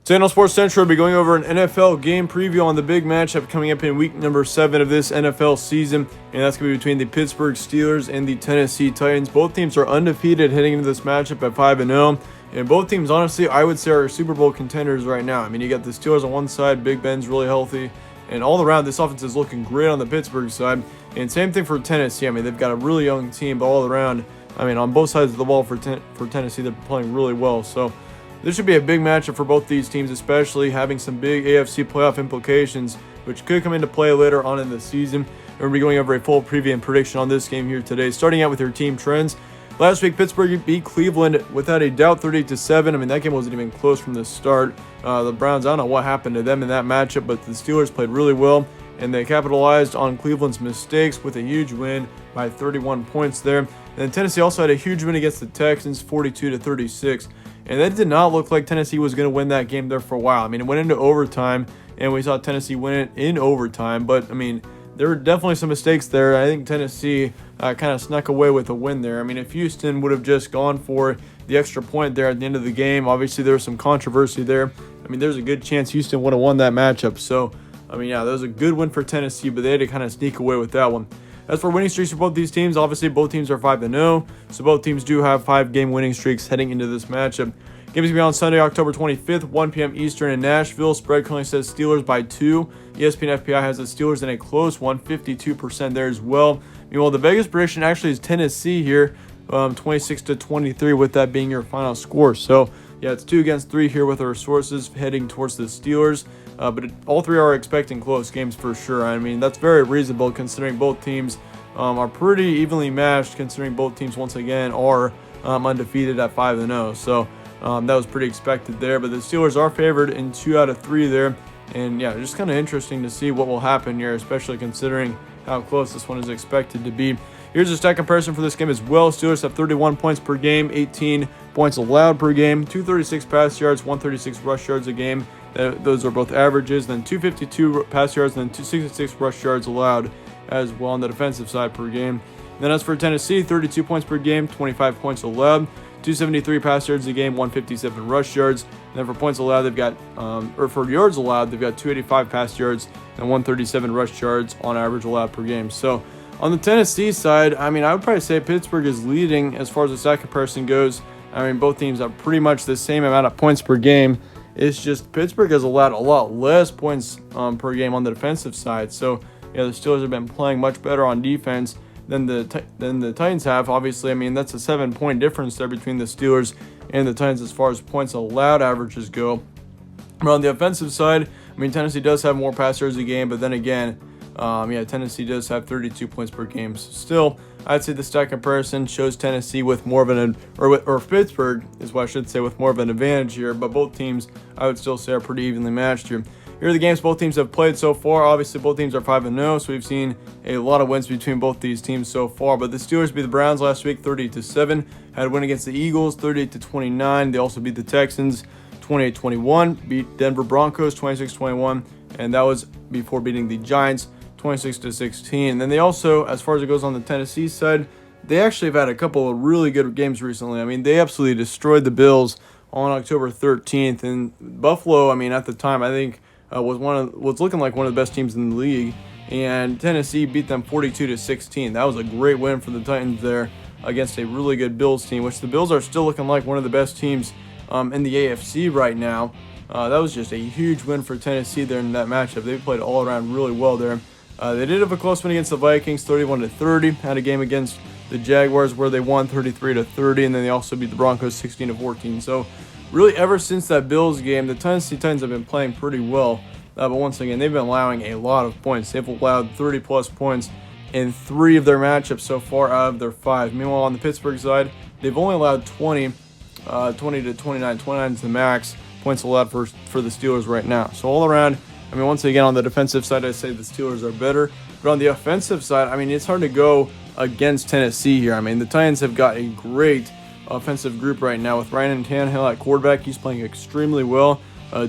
Today on Sports Central, we'll be going over an NFL game preview on the big matchup coming up in week number 7 of this NFL season, and that's going to be between the Pittsburgh Steelers and the Tennessee Titans. Both teams are undefeated heading into this matchup at 5-0, and both teams, honestly, I would say are Super Bowl contenders right now. I mean, you got the Steelers on one side, Big Ben's really healthy, and all around, this offense is looking great on the Pittsburgh side, and same thing for Tennessee. I mean, they've got a really young team, but all around, I mean, on both sides of the ball for Tennessee, they're playing really well, so this should be a big matchup for both these teams, especially having some big AFC playoff implications, which could come into play later on in the season. And we'll be going over a full preview and prediction on this game here today. Starting out with your team trends. Last week, Pittsburgh beat Cleveland without a doubt 38-7. I mean, that game wasn't even close from the start. The Browns, I don't know what happened to them in that matchup, but the Steelers played really well, and they capitalized on Cleveland's mistakes with a huge win by 31 points there. And then Tennessee also had a huge win against the Texans, 42-36. And that did not look like Tennessee was going to win that game there for a while. I mean, it went into overtime, and we saw Tennessee win it in overtime. But, I mean, there were definitely some mistakes there. I think Tennessee kind of snuck away with a win there. I mean, if Houston would have just gone for the extra point there at the end of the game, obviously there was some controversy there. I mean, there's a good chance Houston would have won that matchup. So, I mean, yeah, that was a good win for Tennessee, but they had to kind of sneak away with that one. As for winning streaks for both these teams, obviously both teams are 5-0, so both teams do have 5-game winning streaks heading into this matchup. Game's going to be on Sunday, October 25th, 1 p.m. Eastern in Nashville. Spread currently says Steelers by 2. ESPN FPI has the Steelers in a close one, 52% there as well. Meanwhile, the Vegas prediction actually is Tennessee here, 26-23, with that being your final score. So, yeah, it's 2-3 here with our sources heading towards the Steelers. But all three are expecting close games for sure. I mean, that's very reasonable considering both teams are pretty evenly matched, considering both teams, once again, are undefeated at 5-0. So that was pretty expected there. But the Steelers are favored in 2 out of 3 there. And, yeah, just kind of interesting to see what will happen here, especially considering how close this one is expected to be. Here's a stat comparison for this game as well. Steelers have 31 points per game, 18 points allowed per game, 236 pass yards, 136 rush yards a game. Those are both averages. Then 252 pass yards, and then 266 rush yards allowed as well on the defensive side per game. And then as for Tennessee, 32 points per game, 25 points allowed, 273 pass yards a game, 157 rush yards. And then for points allowed, they've got, or for yards allowed, they've got 285 pass yards and 137 rush yards on average allowed per game. So on the Tennessee side, I mean, I would probably say Pittsburgh is leading as far as the stat comparison goes. I mean, both teams have pretty much the same amount of points per game. It's just Pittsburgh has allowed a lot less points per game on the defensive side. So, yeah, the Steelers have been playing much better on defense than the Titans have. Obviously, I mean, that's a 7-point difference there between the Steelers and the Titans as far as points allowed averages go. But on the offensive side, I mean, Tennessee does have more pass yards a game, but then again, Tennessee does have 32 points per game. So still, I'd say the stat comparison shows Tennessee with more of or Pittsburgh is what I should say, with more of an advantage here. But both teams, I would still say, are pretty evenly matched here. Here are the games both teams have played so far. Obviously, both teams are 5-0, so we've seen a lot of wins between both these teams so far. But the Steelers beat the Browns last week, 38-7. Had a win against the Eagles, 38-29. They also beat the Texans, 28-21. Beat Denver Broncos, 26-21. And that was before beating the Giants, 26-16. And then they also, as far as it goes on the Tennessee side, they actually have had a couple of really good games recently. I mean, they absolutely destroyed the Bills on October 13th. And Buffalo, I mean, at the time, I think was looking like one of the best teams in the league. And Tennessee beat them 42-16. That was a great win for the Titans there against a really good Bills team, which the Bills are still looking like one of the best teams in the AFC right now. That was just a huge win for Tennessee there in that matchup. They played all around really well there. They did have a close win against the Vikings, 31-30. Had a game against the Jaguars where they won 33-30, and then they also beat the Broncos 16-14. So really, ever since that Bills game, the Tennessee Titans have been playing pretty well. But once again, they've been allowing a lot of points. They've allowed 30-plus points in 3 of their matchups so far out of their 5. Meanwhile, on the Pittsburgh side, they've only allowed 20 to 29. 29 is the max points allowed for the Steelers right now. So all around, I mean, once again, on the defensive side, I say the Steelers are better. But on the offensive side, I mean, it's hard to go against Tennessee here. I mean, the Titans have got a great offensive group right now with Ryan Tannehill at quarterback. He's playing extremely well.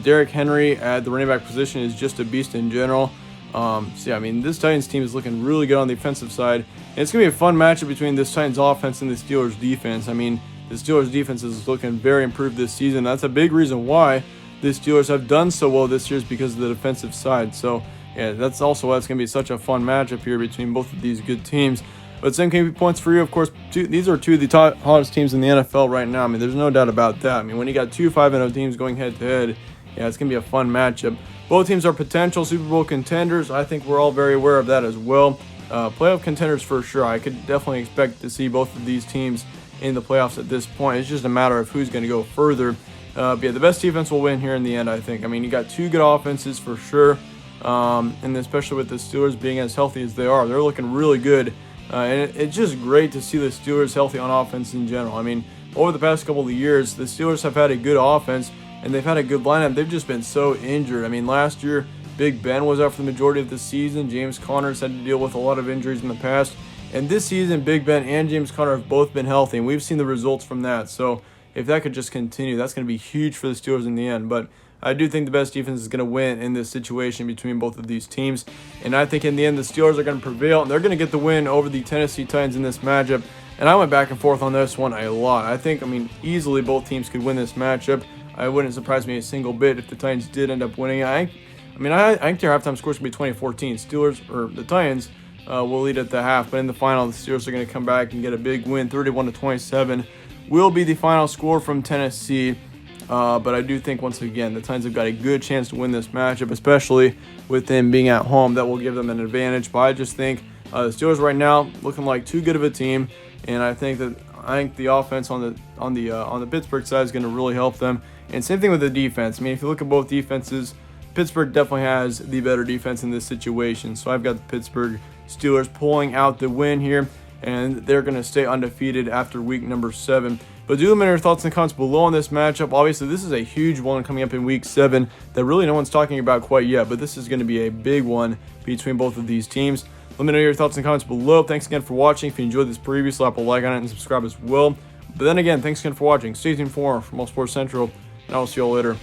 Derrick Henry at the running back position is just a beast in general. So, yeah, I mean, this Titans team is looking really good on the offensive side. And it's going to be a fun matchup between this Titans offense and the Steelers defense. I mean, the Steelers defense is looking very improved this season. That's a big reason why the Steelers have done so well this year is because of the defensive side. So yeah, that's also why it's going to be such a fun matchup here between both of these good teams. But same KP points for you, of course. These are two of the hottest teams in the NFL right now. I mean, there's no doubt about that. I mean, when you got two 5-0 teams going head-to-head, yeah, it's going to be a fun matchup. Both teams are potential Super Bowl contenders. I think we're all very aware of that as well. Playoff contenders for sure. I could definitely expect to see both of these teams in the playoffs at this point. It's just a matter of who's going to go further. But yeah, the best defense will win here in the end, I think. I mean, you got two good offenses for sure. And especially with the Steelers being as healthy as they are, they're looking really good. And it's just great to see the Steelers healthy on offense in general. I mean, over the past couple of years, the Steelers have had a good offense, and they've had a good lineup. They've just been so injured. I mean, last year, Big Ben was out for the majority of the season. James Conner's had to deal with a lot of injuries in the past. And this season, Big Ben and James Conner have both been healthy, and we've seen the results from that. So if that could just continue, that's going to be huge for the Steelers in the end. But I do think the best defense is going to win in this situation between both of these teams. And I think in the end, the Steelers are going to prevail, and they're going to get the win over the Tennessee Titans in this matchup. And I went back and forth on this one a lot. I think, easily both teams could win this matchup. It wouldn't surprise me a single bit if the Titans did end up winning. I think their halftime score should be 20-14. Steelers, or the Titans, will lead at the half. But in the final, the Steelers are going to come back and get a big win. 31-27 will be the final score from Tennessee. But I do think, once again, the Titans have got a good chance to win this matchup, especially with them being at home. That will give them an advantage. But I just think the Steelers right now looking like too good of a team, and I think the offense on the Pittsburgh side is going to really help them. And same thing with the defense. I mean, if you look at both defenses, Pittsburgh definitely has the better defense in this situation. So I've got the Pittsburgh Steelers pulling out the win here, and they're going to stay undefeated after week number 7. But do let me know your thoughts and comments below on this matchup. Obviously, this is a huge one coming up in week 7 that really no one's talking about quite yet, but this is going to be a big one between both of these teams. Let me know your thoughts and comments below. Thanks again for watching. If you enjoyed this preview, slap a like on it and subscribe as well. But then again, thanks again for watching. Stay tuned for more from All Sports Central, and I will see you all later.